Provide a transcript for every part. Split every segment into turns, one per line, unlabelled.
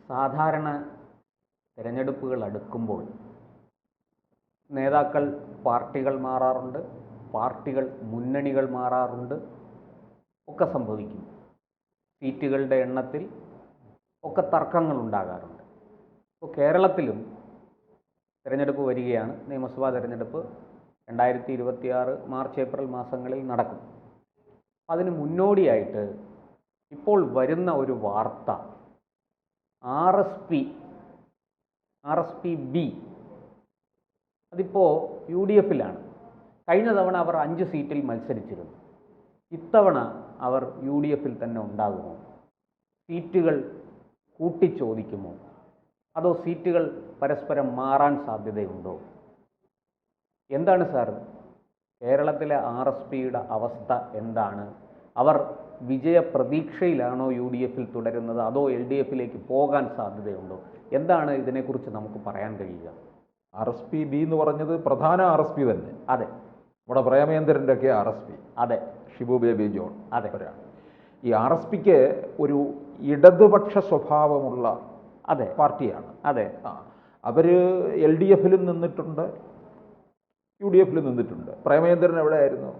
സാധാരണ തിരഞ്ഞെടുപ്പുകൾ അടുക്കുമ്പോൾ നേതാക്കൾ പാർട്ടികൾ മാറാറുണ്ട്, പാർട്ടികൾ മുന്നണികൾ മാറാറുണ്ട്, ഒക്കെ സംഭവിക്കും. സീറ്റുകളുടെ എണ്ണത്തിൽ ഒക്കെ തർക്കങ്ങൾ ഉണ്ടാകാറുണ്ട്. ഇപ്പോൾ കേരളത്തിലും തിരഞ്ഞെടുപ്പ് വരികയാണ്. നിയമസഭാ തിരഞ്ഞെടുപ്പ് 2026 മാർച്ച് ഏപ്രിൽ മാസങ്ങളിൽ നടക്കും. അതിന് മുന്നോടിയായിട്ട് ഇപ്പോൾ വരുന്ന ഒരു വാർത്ത RSP B അതിപ്പോൾ UDFിലാണ്. കഴിഞ്ഞ തവണ അവർ 5 സീറ്റിൽ മത്സരിച്ചിരുന്നു. ഇത്തവണ അവർ UDFിൽ തന്നെ ഉണ്ടാകുമോ? സീറ്റുകൾ കൂട്ടിച്ചോദിക്കുമോ? അതോ സീറ്റുകൾ പരസ്പരം മാറാൻ സാധ്യതയുണ്ടോ? എന്താണ് സാർ കേരളത്തിലെ RSPയുടെ അവസ്ഥ എന്താണ്? അവർ വിജയപ്രതീക്ഷയിലാണോ UDFിൽ തുടരുന്നത്, അതോ LDFിലേക്ക് പോകാൻ സാധ്യതയുണ്ടോ? എന്താണ് ഇതിനെക്കുറിച്ച് നമുക്ക് പറയാൻ കഴിയുക?
RSP B എന്ന് പറഞ്ഞത് പ്രധാന RSP തന്നെ.
അതെ,
നമ്മുടെ പ്രേമേന്ദ്രൻ്റെ ഒക്കെ RSP.
അതെ,
ഷിബു ബേബി ജോൺ.
അതെ.
ഈ RSPക്ക് ഒരു ഇടതുപക്ഷ സ്വഭാവമുള്ള
അതെ
പാർട്ടിയാണ്.
അതെ.
അവർ LDFിലും നിന്നിട്ടുണ്ട്, UDFിലും നിന്നിട്ടുണ്ട്. പ്രേമേന്ദ്രൻ എവിടെയായിരുന്നു?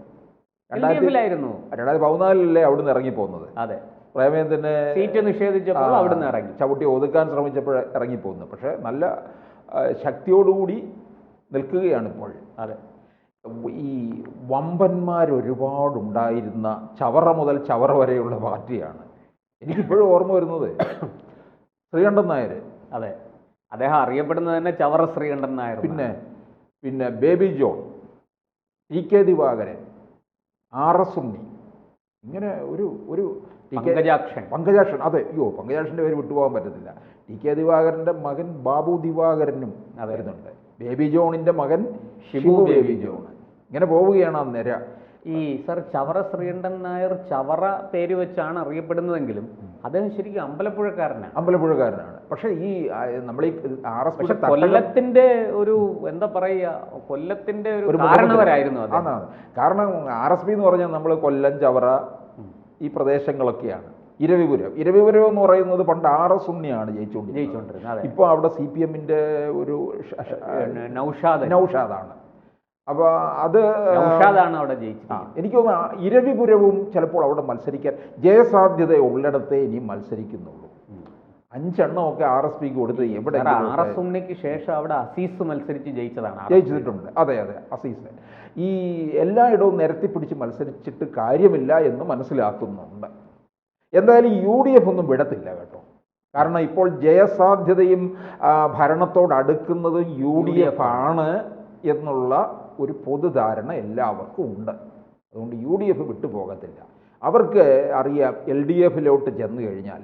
2014 അവിടുന്ന് ഇറങ്ങിപ്പോകുന്നത്.
അതെ,
പ്രേമേന്ദ്രനെ
സീറ്റ് നിഷേധിച്ചപ്പോൾ അവിടുന്ന് ഇറങ്ങി,
ചവിട്ടി ഒതുക്കാൻ ശ്രമിച്ചപ്പോൾ ഇറങ്ങിപ്പോകുന്നത്. പക്ഷേ നല്ല ശക്തിയോടുകൂടി നിൽക്കുകയാണ് ഇപ്പോൾ.
അതെ.
ഈ വമ്പന്മാരൊരുപാടുണ്ടായിരുന്ന ചവറ മുതൽ ചവറ വരെയുള്ള പാർട്ടിയാണ്. എനിക്കിപ്പോഴും ഓർമ്മ വരുന്നത് ശ്രീകണ്ഠൻ നായർ.
അതെ, അദ്ദേഹം അറിയപ്പെടുന്നത് തന്നെ ചവറ ശ്രീകണ്ഠൻ നായർ.
പിന്നെ baby John, TK Divakaran, RS ഉണ്ണി, ഇങ്ങനെ ഒരു പങ്കജാക്ഷൻ. അതെ, പങ്കജാക്ഷൻ്റെ പേര് വിട്ടുപോകാൻ പറ്റത്തില്ല. TK ദിവാകരൻ്റെ മകൻ ബാബു ദിവാകരനും വരുന്നുണ്ട്. ബേബി ജോണിൻ്റെ മകൻ ഷിബു ബേബി ജോൺ. ഇങ്ങനെ പോവുകയാണ് ആ നിര.
ഈ സർ ചവറ ശ്രീകണ്ഠൻ നായർ ചവറ പേര് വെച്ചാണ് അറിയപ്പെടുന്നതെങ്കിലും അദ്ദേഹം ശരിക്കും അമ്പലപ്പുഴക്കാരനാണ്. പക്ഷേ ഈ നമ്മൾ ഈ RSP കൊല്ലത്തിന്റെ ഒരു എന്താ പറയുക, കൊല്ലത്തിന്റെ ഒരു കാരണവരായിരുന്നു.
കാരണം RSP എന്ന് പറഞ്ഞാൽ നമ്മൾ കൊല്ലം, ചവറ ഈ പ്രദേശങ്ങളൊക്കെയാണ്. ഇരവിപുരം എന്ന് പറയുന്നത് പണ്ട് RS ഉണ്ണിയാണ് ജയിച്ചുകൊണ്ടിരുന്നത്. ഇപ്പോൾ അവിടെ CPMന്റെ ഒരു നൗഷാദാണ്. അപ്പോൾ അത്
അവിടെ ജയിച്ചത്.
എനിക്ക് തോന്നുന്നു ഇരവിപുരവും ചിലപ്പോൾ അവിടെ മത്സരിക്കാൻ ജയസാധ്യത ഉള്ളിടത്തെ ഇനി മത്സരിക്കുന്നുള്ളൂ. 5 എണ്ണമൊക്കെ RSPക്ക് കൊടുത്ത് എവിടെ
RS ഉണ്ണിക്ക് ശേഷം അവിടെ അസീസ് മത്സരിച്ച്
ജയിച്ചിട്ടുണ്ട്. അതെ, അസീസ്. ഈ എല്ലായിടവും നിരത്തിപ്പിടിച്ച് മത്സരിച്ചിട്ട് കാര്യമില്ല എന്ന് മനസ്സിലാക്കുന്നുണ്ട്. എന്തായാലും UDF ഒന്നും വിടത്തില്ല കേട്ടോ. കാരണം ഇപ്പോൾ ജയസാധ്യതയും ഭരണത്തോടടുക്കുന്നതും UDF ആണ് എന്നുള്ള ഒരു പൊതുധാരണ എല്ലാവർക്കും ഉണ്ട്. അതുകൊണ്ട് UDF വിട്ടുപോകത്തില്ല. അവർക്ക് അറിയാം LDFിലോട്ട് ചെന്ന് കഴിഞ്ഞാൽ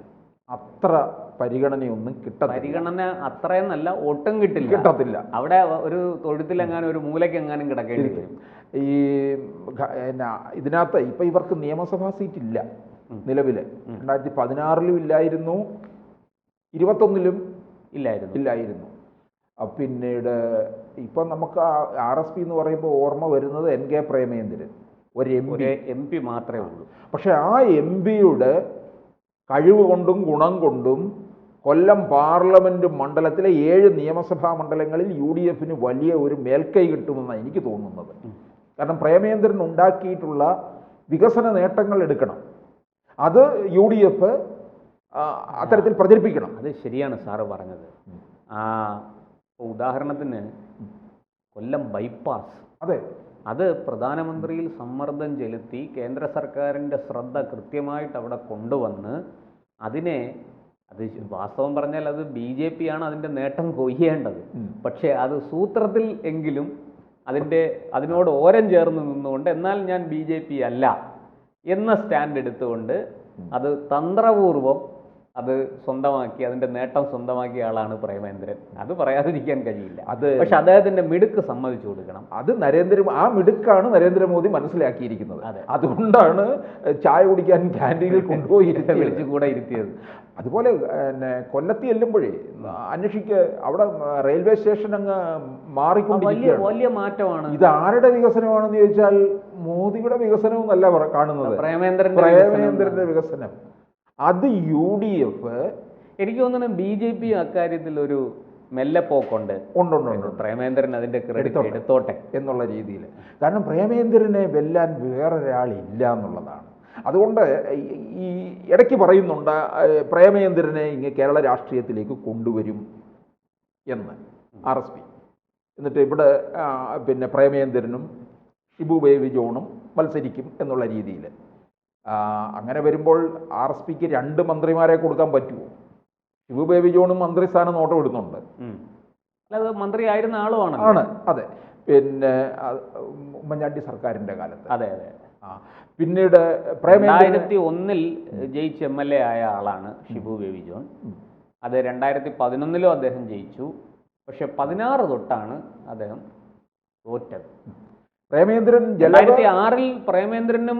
അത്ര പരിഗണനയൊന്നും
പരിഗണന അത്രയെന്നല്ല, ഒട്ടും കിട്ടത്തില്ല. അവിടെ ഒരു തൊഴുത്തിലെങ്ങാനും ഒരു മൂലയ്ക്കെങ്ങാനും കിടക്കേണ്ടി വരും.
ഈ ഇതിനകത്ത് ഇപ്പം ഇവർക്ക് നിയമസഭാ സീറ്റ് ഇല്ല നിലവിൽ. 2016 ഇല്ലായിരുന്നു, 2021 ഇല്ലായിരുന്നു. പിന്നീട് ഇപ്പം നമുക്ക് RSP എന്ന് പറയുമ്പോൾ ഓർമ്മ വരുന്നത് NK പ്രേമേന്ദ്രൻ, ഒരു MP
മാത്രമേ ഉള്ളൂ.
പക്ഷെ ആ MPയുടെ കഴിവ് കൊണ്ടും ഗുണം കൊണ്ടും കൊല്ലം പാർലമെൻറ്റ് മണ്ഡലത്തിലെ 7 നിയമസഭാ മണ്ഡലങ്ങളിൽ UDFന് വലിയ ഒരു മേൽക്കൈ കിട്ടുമെന്നാണ് എനിക്ക് തോന്നുന്നത്. കാരണം പ്രേമേന്ദ്രൻ ഉണ്ടാക്കിയിട്ടുള്ള വികസന നേട്ടങ്ങൾ എടുക്കണം, അത് UDF അത്തരത്തിൽ പ്രചരിപ്പിക്കണം.
അത് ശരിയാണ് സാറ് പറഞ്ഞത്. ഉദാഹരണത്തിന് കൊല്ലം ബൈപ്പാസ്, അത് പ്രധാനമന്ത്രിയിൽ സമ്മർദ്ദം ചെലുത്തി കേന്ദ്ര സർക്കാരിൻ്റെ ശ്രദ്ധ കൃത്യമായിട്ട് അവിടെ കൊണ്ടുവന്ന് അത് വാസ്തവം പറഞ്ഞാൽ അത് BJP ആണ് അതിൻ്റെ നേട്ടം കൊയ്യേണ്ടത്. പക്ഷേ അത് സൂത്രത്തിൽ എങ്കിലും അതിനോട് ഓരം ചേർന്ന് നിന്നുകൊണ്ട് എന്നാൽ ഞാൻ BJP അല്ല എന്ന സ്റ്റാൻഡ് എടുത്തുകൊണ്ട് അത് തന്ത്രപൂർവം അത് സ്വന്തമാക്കി, അതിൻ്റെ നേട്ടം സ്വന്തമാക്കിയ ആളാണ് പ്രേമേന്ദ്രൻ. അത് പറയാതിരിക്കാൻ കഴിയില്ല. പക്ഷെ അദ്ദേഹത്തിൻ്റെ മിടുക്ക് സമ്മതിച്ചു കൊടുക്കണം.
അത് ആ മിടുക്കാണ് നരേന്ദ്രമോദി മനസ്സിലാക്കിയിരിക്കുന്നത്. അതുകൊണ്ടാണ് ചായ കുടിക്കാൻ ക്യാൻറ്റീനിൽ കൊണ്ടുപോയി
വിളിച്ചു കൂടെ ഇരുത്തിയത്.
അതുപോലെ കൊല്ലത്ത് ചെല്ലുമ്പോഴേ അന്വേഷിക്ക്, അവിടെ റെയിൽവേ സ്റ്റേഷൻ അങ്ങ് മാറിക്കൊണ്ടിരിക്കുകയാണ്.
വലിയ മാറ്റമാണ്.
ഇത് ആരുടെ വികസനമാണെന്ന് ചോദിച്ചാൽ മോദിയുടെ വികസനമെന്നല്ല കാണുന്നത്, പ്രേമേന്ദ്രന്റെ വികസനം. അത് UDF
എനിക്ക് തോന്നുന്നു BJP അക്കാര്യത്തിൽ ഒരു മെല്ലെപ്പോക്കുണ്ട്.
ഉണ്ട്
പ്രേമേന്ദ്രൻ അതിന്റെ ക്രെഡിറ്റ് എടുത്തോട്ടെ
എന്നുള്ള രീതിയിൽ. കാരണം പ്രേമേന്ദ്രനെ വെല്ലാൻ വേറൊരാളില്ല എന്നുള്ളതാണ്. അതുകൊണ്ട് ഈ ഇടയ്ക്ക് പറയുന്നുണ്ട് പ്രേമേന്ദ്രനെ കേരള രാഷ്ട്രീയത്തിലേക്ക് കൊണ്ടുവരും എന്ന് RSP. എന്നിട്ട് ഇവിടെ പിന്നെ പ്രേമേന്ദ്രനും ഷിബു ബേബി ജോണും മത്സരിക്കും എന്നുള്ള രീതിയിൽ. അങ്ങനെ വരുമ്പോൾ RSPക്ക് 2 മന്ത്രിമാരെ കൊടുക്കാൻ പറ്റുമോ? ഷിബു ബേബി ജോണും മന്ത്രിസ്ഥാനം നോട്ടം ഇടുന്നുണ്ട്.
അത് മന്ത്രിയായിരുന്ന ആളുമാണ്.
അതെ. പിന്നെ ഉമ്മൻചാണ്ടി സർക്കാരിൻ്റെ കാലത്ത്.
അതെ.
പിന്നീട്
2001 ജയിച്ച MLA ആയ ആളാണ് ഷിബു ബേബി ജോൺ. അത് 2011 അദ്ദേഹം ജയിച്ചു. പക്ഷെ 16 തൊട്ടാണ് അദ്ദേഹം തോറ്റത്.
പ്രേമേന്ദ്രൻ
2006 പ്രേമേന്ദ്രനും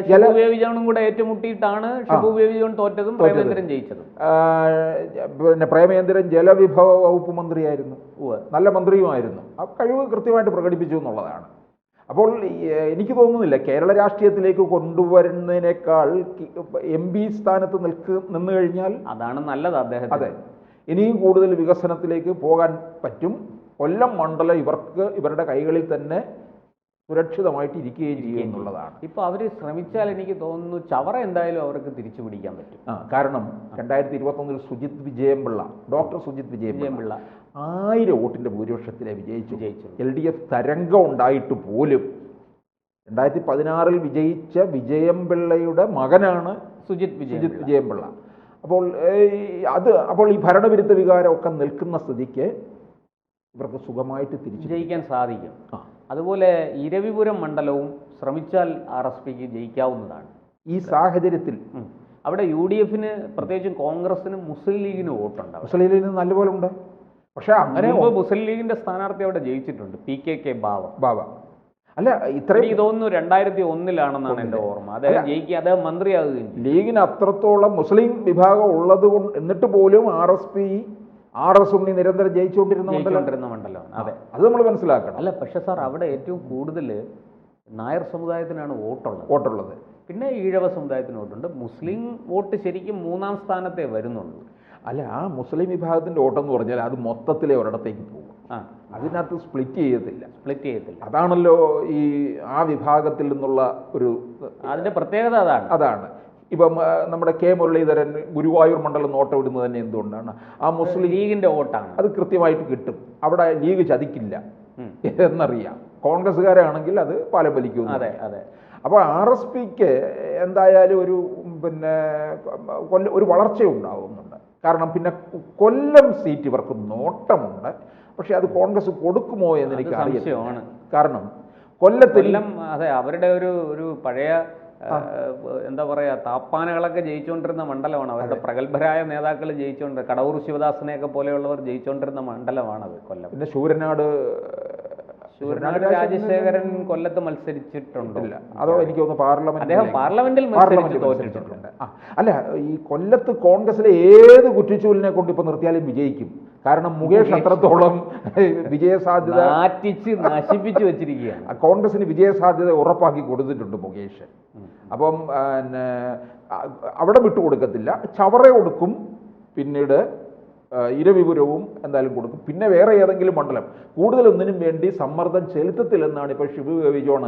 ഷിബു ബേബി ജോണും കൂടെ ഏറ്റുമുട്ടിയിട്ടാണ് ഷിബു ബേബി ജോൺ തോറ്റതും പ്രേമേന്ദ്രൻ ജയിച്ചതും.
പിന്നെ പ്രേമേന്ദ്രൻ ജലവിഭവ വകുപ്പ് മന്ത്രിയായിരുന്നു, നല്ല മന്ത്രിയുമായിരുന്നു. ആ കഴിവ് കൃത്യമായിട്ട് പ്രകടിപ്പിച്ചു എന്നുള്ളതാണ്. അപ്പോൾ എനിക്ക് തോന്നുന്നില്ല കേരള രാഷ്ട്രീയത്തിലേക്ക് കൊണ്ടുവരുന്നതിനേക്കാൾ MP സ്ഥാനത്ത് നിന്ന് കഴിഞ്ഞാൽ
അതാണ് നല്ലത് അദ്ദേഹം.
അതെ, ഇനിയും കൂടുതൽ വികസനത്തിലേക്ക് പോകാൻ പറ്റും. കൊല്ലം മണ്ഡലം ഇവരുടെ കൈകളിൽ തന്നെ സുരക്ഷിതമായിട്ട് ഇരിക്കുകയും ചെയ്യും എന്നുള്ളതാണ്.
ഇപ്പോൾ അവർ ശ്രമിച്ചാൽ എനിക്ക് തോന്നുന്നു ചവറ എന്തായാലും അവർക്ക് തിരിച്ചു പിടിക്കാൻ പറ്റും.
കാരണം 2021 സുജിത് വിജയംപിള്ള, ഡോക്ടർ സുജിത് വിജയംപിള്ള 1000 വോട്ടിൻ്റെ ഭൂരിപക്ഷത്തിലെ വിജയിച്ചു. LDF തരംഗം ഉണ്ടായിട്ട് പോലും 2016 വിജയിച്ച വിജയംപിള്ളയുടെ മകനാണ് സുജിത് വിജയംപിള്ള. അപ്പോൾ ഈ ഭരണവിരുദ്ധ വികാരമൊക്കെ നിൽക്കുന്ന സ്ഥിതിക്ക് ഇവർക്ക് സുഖമായിട്ട് തിരിച്ചു
ജയിക്കാൻ സാധിക്കും. അതുപോലെ ഇരവിപുരം മണ്ഡലവും ശ്രമിച്ചാൽ RSPക്ക് ജയിക്കാവുന്നതാണ്.
ഈ സാഹചര്യത്തിൽ
അവിടെ UDFന് പ്രത്യേകിച്ചും കോൺഗ്രസിനും മുസ്ലിം ലീഗിനും വോട്ടുണ്ടാവും.
മുസ്ലിം ലീഗിന് നല്ലപോലെ ഉണ്ട്. പക്ഷെ അങ്ങനെ
മുസ്ലിം ലീഗിന്റെ സ്ഥാനാർത്ഥി അവിടെ ജയിച്ചിട്ടുണ്ട്, PKK ബാവ.
അല്ല, ഇത്രയും
തോന്നുന്നു 2001 എൻ്റെ ഓർമ്മ. അദ്ദേഹം മന്ത്രിയാകുകയും
ലീഗിന് അത്രത്തോളം മുസ്ലിം വിഭാഗം ഉള്ളത് കൊണ്ട് എന്നിട്ട് പോലും RS ഉണ്ണി നിരന്തരം ജയിച്ചുകൊണ്ടിരുന്ന
മണ്ഡലം. അതെ,
അത് നമ്മൾ മനസ്സിലാക്കണം.
അല്ല, പക്ഷെ സാർ അവിടെ ഏറ്റവും കൂടുതൽ നായർ സമുദായത്തിനാണ് വോട്ടുള്ളത്. പിന്നെ ഈഴവ സമുദായത്തിന് വോട്ടുണ്ട്. മുസ്ലിം വോട്ട് ശരിക്കും 3ാം സ്ഥാനത്തേ വരുന്നുള്ളൂ.
അല്ല, ആ മുസ്ലിം വിഭാഗത്തിന്റെ വോട്ടെന്ന് പറഞ്ഞാൽ അത് മൊത്തത്തിലെ ഒരിടത്തേക്ക് പോകും. അതിനകത്ത് സ്പ്ലിറ്റ് ചെയ്യത്തില്ല. അതാണല്ലോ ആ വിഭാഗത്തിൽ നിന്നുള്ള
അതിന്റെ പ്രത്യേകത
അതാണ്. ഇപ്പം നമ്മുടെ K മുരളീധരൻ ഗുരുവായൂർ മണ്ഡലം നോട്ടം ഇടുന്നത് തന്നെ എന്തുകൊണ്ടാണ്? ആ മുസ്ലിം
ലീഗിന്റെ വോട്ടാണ്.
അത് കൃത്യമായിട്ട് കിട്ടും. അവിടെ ലീഗ് ചതിക്കില്ല എന്നറിയാം. കോൺഗ്രസ്സുകാരാണെങ്കിൽ അത് പാലം വലിക്കും. അപ്പോൾ RSPക്ക് എന്തായാലും ഒരു വളർച്ച ഉണ്ടാവുന്നുണ്ട്. കാരണം പിന്നെ കൊല്ലം സീറ്റ് ഇവർക്ക് നോട്ടമുണ്ട്. പക്ഷെ അത് കോൺഗ്രസ് കൊടുക്കുമോ എന്ന് എനിക്ക് അറിയില്ല. കാരണം കൊല്ലം
അവരുടെ ഒരു പഴയ എന്താ പറയാ താപ്പാനകളൊക്കെ ജയിച്ചുകൊണ്ടിരുന്ന മണ്ഡലമാണ്. അവരുടെ പ്രഗത്ഭരായ നേതാക്കൾ ജയിച്ചുകൊണ്ട്, കടവൂർ ശിവദാസനെയൊക്കെ പോലെയുള്ളവർ ജയിച്ചുകൊണ്ടിരുന്ന മണ്ഡലമാണത് കൊല്ലം.
പിന്നെ ശൂരനാട്
രാജശേഖരൻ കൊല്ലത്ത് മത്സരിച്ചിട്ടുണ്ടല്ല?
അതോ എനിക്ക് തോന്നുന്നു
അദ്ദേഹം പാർലമെന്റിൽ
തോറ്റിട്ടുണ്ട്. അല്ല, ഈ കൊല്ലത്ത് കോൺഗ്രസിലെ ഏത് കുറ്റിച്ചൂലിനെ കൊണ്ട് ഇപ്പൊ നിർത്തിയാലും വിജയിക്കും. കാരണം മുകേഷ് അത്രത്തോളം വിജയസാധ്യത
നശിപ്പിച്ചു വെച്ചിരിക്കുകയാണ്.
കോൺഗ്രസിന് വിജയസാധ്യത ഉറപ്പാക്കി കൊടുത്തിട്ടുണ്ട് മുകേഷ്. അപ്പം അവിടെ വിട്ടുകൊടുക്കത്തില്ല. ചവറ കൊടുക്കും, പിന്നീട് ഇരവിപുരവും എന്തായാലും കൊടുക്കും. പിന്നെ വേറെ ഏതെങ്കിലും മണ്ഡലം കൂടുതലൊന്നിനും വേണ്ടി സമ്മർദ്ദം ചെലുത്തത്തില്ലെന്നാണ് ഇപ്പോൾ ഷിബു ബേബി ജോൺ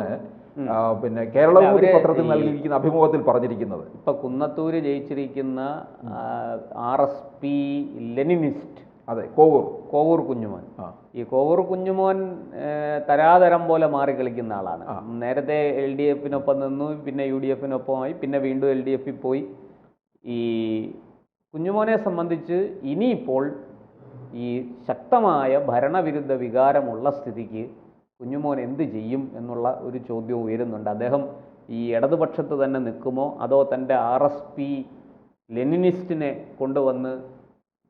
പിന്നെ കേരളമൂതി പത്രത്തിൽ നൽകിയിരിക്കുന്ന അഭിമുഖത്തിൽ പറഞ്ഞിരിക്കുന്നത്.
ഇപ്പൊ കുന്നത്തൂര് ജയിച്ചിരിക്കുന്ന RSP ലെനിനിസ്റ്റ്,
അതെ,
കോവൂർ കുഞ്ഞുമോൻ. ഈ കോവൂർ കുഞ്ഞുമോൻ തരാതരം പോലെ മാറി കളിക്കുന്ന ആളാണ്. നേരത്തെ LDFനൊപ്പം നിന്നു, പിന്നെ UDFനൊപ്പമായി, പിന്നെ വീണ്ടും LDFിൽ പോയി. ഈ കുഞ്ഞുമോനെ സംബന്ധിച്ച് ഇനിയിപ്പോൾ ഈ ശക്തമായ ഭരണവിരുദ്ധ വികാരമുള്ള സ്ഥിതിക്ക് കുഞ്ഞുമോൻ എന്ത് ചെയ്യും എന്നുള്ള ഒരു ചോദ്യം ഉയരുന്നുണ്ട്. അദ്ദേഹം ഈ ഇടതുപക്ഷത്ത് തന്നെ നിൽക്കുമോ, അതോ തൻ്റെ RSP ലെനിനിസ്റ്റിനെ കൊണ്ടുവന്ന്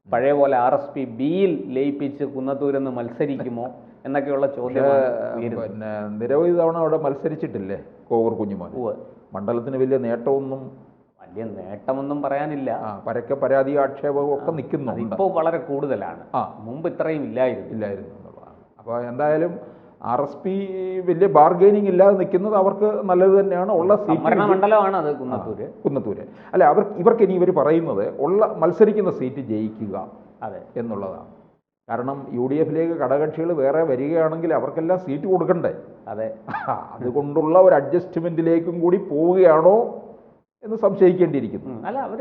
പഴയ പോലെ RSP ബിയിൽ ലയിപ്പിച്ച് കുന്നത്തൂരെന്ന് മത്സരിക്കുമോ എന്നൊക്കെയുള്ള ചോദ്യം.
പിന്നെ നിരവധി തവണ അവിടെ മത്സരിച്ചിട്ടില്ലേ കോവൂർ കുഞ്ഞുമോൻ? മണ്ഡലത്തിന് വലിയ
നേട്ടമൊന്നും പറയാനില്ല.
പരക്കെ പരാതി ആക്ഷേപവും ഒക്കെ നിൽക്കുന്നുണ്ട്.
ഇപ്പോൾ വളരെ കൂടുതലാണ്. മുമ്പ് ഇത്രയും ഇല്ലായിരുന്നു
എന്നുള്ളതാണ്. അപ്പോൾ എന്തായാലും RSP വലിയ ബാർഗൈനിങ് ഇല്ലാതെ നിൽക്കുന്നത് അവർക്ക് നല്ലത് തന്നെയാണ്. ഉള്ള
സംവരണ മണ്ഡലമാണ് അത്
കുന്നത്തൂര്. അല്ല, ഇവർക്ക് ഇനി ഇവർ പറയുന്നത് മത്സരിക്കുന്ന സീറ്റ് ജയിക്കുക എന്നുള്ളതാണ്. കാരണം UDF ഘടകകക്ഷികൾ വേറെ വരികയാണെങ്കിൽ അവർക്കെല്ലാം സീറ്റ് കൊടുക്കണ്ടേ? അതുകൊണ്ടുള്ള ഒരു അഡ്ജസ്റ്റ്മെന്റിലേക്കും കൂടി പോവുകയാണോ എന്ന് സംശയിക്കേണ്ടിയിരിക്കുന്നു.
അല്ല, അവർ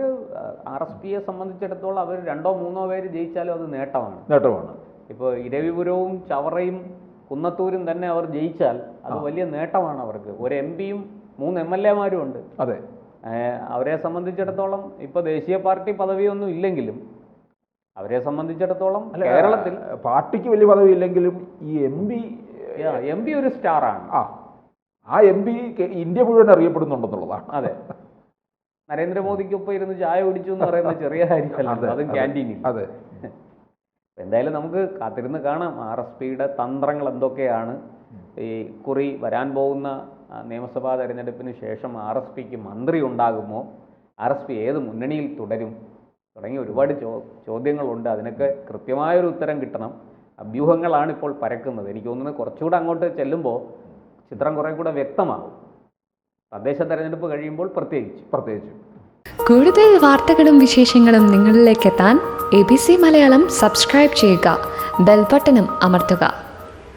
RSPയെ സംബന്ധിച്ചിടത്തോളം അവർ 2-3 പേര് ജയിച്ചാലും അത് നേട്ടമാണ്. ഇപ്പോൾ ഇരവിപുരവും ചവറയും കുന്നത്തൂരും തന്നെ അവർ ജയിച്ചാൽ അത് വലിയ നേട്ടമാണ് അവർക്ക്. ഒരു MP-യും 3 MLA-മാരും ഉണ്ട്. അവരെ സംബന്ധിച്ചിടത്തോളം ഇപ്പോൾ ദേശീയ പാർട്ടി പദവിയൊന്നും ഇല്ലെങ്കിലും അവരെ സംബന്ധിച്ചിടത്തോളം കേരളത്തിൽ
പാർട്ടിക്ക് വലിയ പദവി ഇല്ലെങ്കിലും ഈ MP
ഒരു സ്റ്റാറാണ്.
ആ MP ഇന്ത്യ മുഴുവൻ അറിയപ്പെടുന്നുണ്ടെന്നുള്ളതാണ്.
നരേന്ദ്രമോദിക്കൊപ്പം ഇരുന്ന് ചായ കുടിച്ചു എന്ന് പറയുന്നത് ചെറിയ കാര്യമല്ല, അതും ക്യാൻറ്റീനിൽ. എന്തായാലും നമുക്ക് കാത്തിരുന്ന് കാണാം RSPയുടെ തന്ത്രങ്ങൾ എന്തൊക്കെയാണ്. ഈ കുറി വരാൻ പോകുന്ന നിയമസഭാ തെരഞ്ഞെടുപ്പിന് ശേഷം RSPക്ക് മന്ത്രി ഉണ്ടാകുമോ, RSP ഏത് മുന്നണിയിൽ തുടരും തുടങ്ങി ഒരുപാട് ചോദ്യങ്ങളുണ്ട്. അതിനൊക്കെ കൃത്യമായൊരു ഉത്തരം കിട്ടണം. അഭ്യൂഹങ്ങളാണ് ഇപ്പോൾ പരക്കുന്നത്. എനിക്ക് തോന്നുന്നത് കുറച്ചുകൂടെ അങ്ങോട്ട് ചെല്ലുമ്പോൾ ചിത്രം കുറെ കൂടെ വ്യക്തമാകും. തദ്ദേശ തെരഞ്ഞെടുപ്പ് കഴിയുമ്പോൾ പ്രത്യേകിച്ച്
കൂടുതൽ വാർത്തകളും വിശേഷങ്ങളും നിങ്ങളിലേക്ക് എത്താൻ ABC മലയാളം സബ്സ്ക്രൈബ് ചെയ്യുക, ബെൽ ബട്ടണും അമർത്തുക.